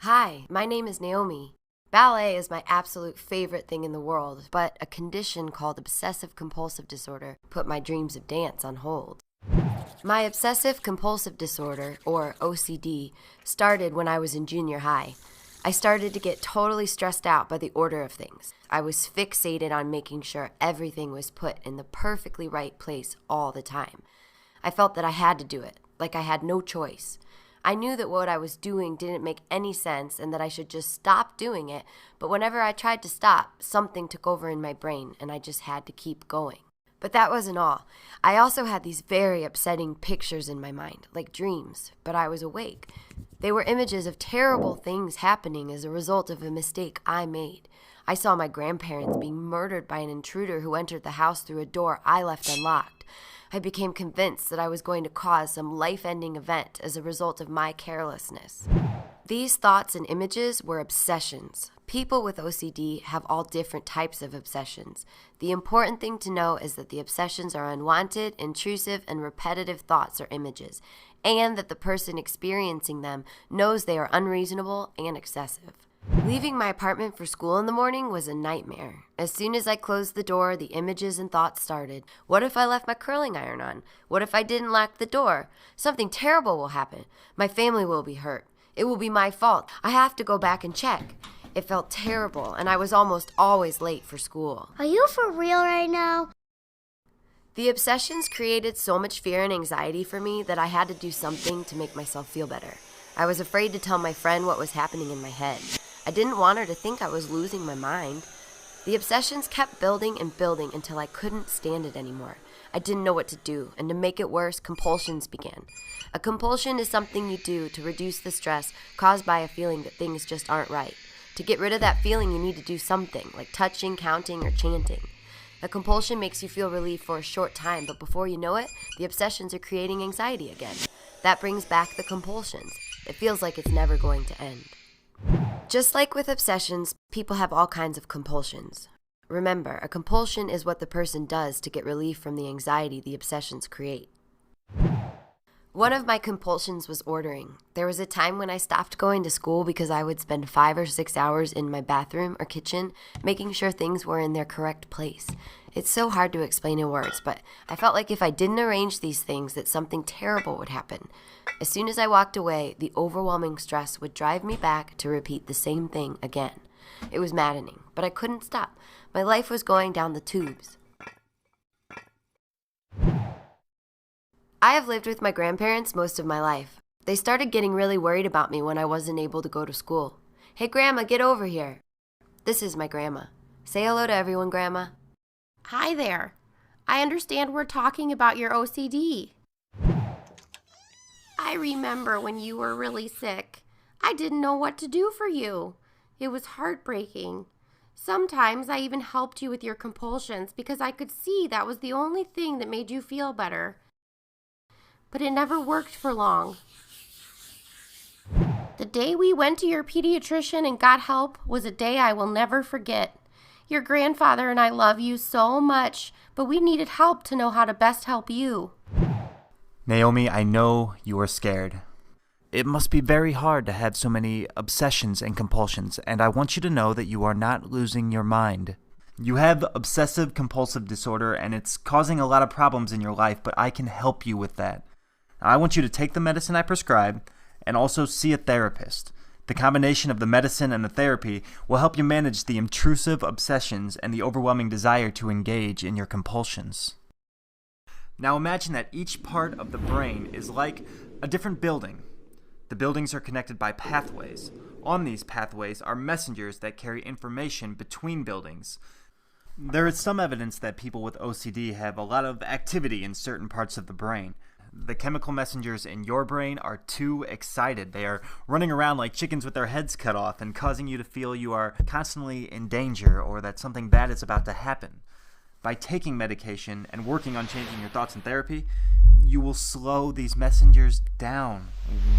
Hi, my name is Naomi. Ballet is my absolute favorite thing in the world, but a condition called obsessive compulsive disorder put my dreams of dance on hold. My obsessive compulsive disorder, or OCD, started when I was in junior high. I started to get totally stressed out by the order of things. I was fixated on making sure everything was put in the perfectly right place all the time. I felt that I had to do it, like I had no choice. I knew that what I was doing didn't make any sense and that I should just stop doing it, but whenever I tried to stop, something took over in my brain and I just had to keep going. But that wasn't all. I also had these very upsetting pictures in my mind, like dreams, but I was awake. They were images of terrible things happening as a result of a mistake I made. I saw my grandparents being murdered by an intruder who entered the house through a door I left unlocked. I became convinced that I was going to cause some life-ending event as a result of my carelessness. These thoughts and images were obsessions. People with OCD have all different types of obsessions. The important thing to know is that the obsessions are unwanted, intrusive, and repetitive thoughts or images, and that the person experiencing them knows they are unreasonable and excessive. Leaving my apartment for school in the morning was a nightmare. As soon as I closed the door, the images and thoughts started. What if I left my curling iron on? What if I didn't lock the door? Something terrible will happen. My family will be hurt. It will be my fault. I have to go back and check. It felt terrible, and I was almost always late for school. Are you for real right now? The obsessions created so much fear and anxiety for me that I had to do something to make myself feel better. I was afraid to tell my friend what was happening in my head. I didn't want her to think I was losing my mind. The obsessions kept building and building until I couldn't stand it anymore. I didn't know what to do, and to make it worse, compulsions began. A compulsion is something you do to reduce the stress caused by a feeling that things just aren't right. To get rid of that feeling, you need to do something, like touching, counting, or chanting. A compulsion makes you feel relief for a short time, but before you know it, the obsessions are creating anxiety again. That brings back the compulsions. It feels like it's never going to end. Just like with obsessions, people have all kinds of compulsions. Remember, a compulsion is what the person does to get relief from the anxiety the obsessions create. One of my compulsions was ordering. There was a time when I stopped going to school because I would spend 5 or 6 hours in my bathroom or kitchen making sure things were in their correct place. It's so hard to explain in words, but I felt like if I didn't arrange these things that something terrible would happen. As soon as I walked away, the overwhelming stress would drive me back to repeat the same thing again. It was maddening, but I couldn't stop. My life was going down the tubes. I have lived with my grandparents most of my life. They started getting really worried about me when I wasn't able to go to school. Hey, Grandma, get over here. This is my grandma. Say hello to everyone, Grandma. Hi there. I understand we're talking about your OCD. I remember when you were really sick. I didn't know what to do for you. It was heartbreaking. Sometimes I even helped you with your compulsions because I could see that was the only thing that made you feel better. But it never worked for long. The day we went to your pediatrician and got help was a day I will never forget. Your grandfather and I love you so much, but we needed help to know how to best help you. Naomi, I know you are scared. It must be very hard to have so many obsessions and compulsions, and I want you to know that you are not losing your mind. You have obsessive compulsive disorder, and it's causing a lot of problems in your life, but I can help you with that. I want you to take the medicine I prescribe and also see a therapist. The combination of the medicine and the therapy will help you manage the intrusive obsessions and the overwhelming desire to engage in your compulsions. Now imagine that each part of the brain is like a different building. The buildings are connected by pathways. On these pathways are messengers that carry information between buildings. There is some evidence that people with OCD have a lot of activity in certain parts of the brain. The chemical messengers in your brain are too excited. They are running around like chickens with their heads cut off and causing you to feel you are constantly in danger or that something bad is about to happen. By taking medication and working on changing your thoughts in therapy, you will slow these messengers down.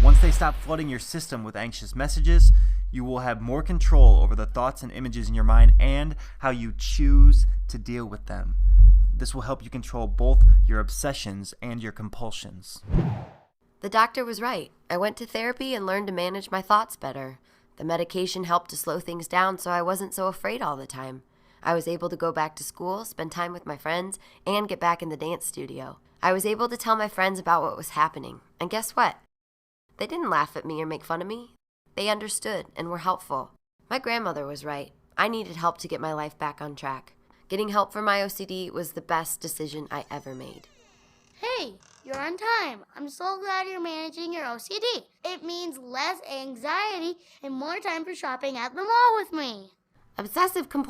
Once they stop flooding your system with anxious messages, you will have more control over the thoughts and images in your mind and how you choose to deal with them. This will help you control both your obsessions and your compulsions. The doctor was right. I went to therapy and learned to manage my thoughts better. The medication helped to slow things down so I wasn't so afraid all the time. I was able to go back to school, spend time with my friends, and get back in the dance studio. I was able to tell my friends about what was happening. And guess what? They didn't laugh at me or make fun of me. They understood and were helpful. My grandmother was right. I needed help to get my life back on track. Getting help for my OCD was the best decision I ever made. Hey, you're on time. I'm so glad you're managing your OCD. It means less anxiety and more time for shopping at the mall with me. Obsessive compulsive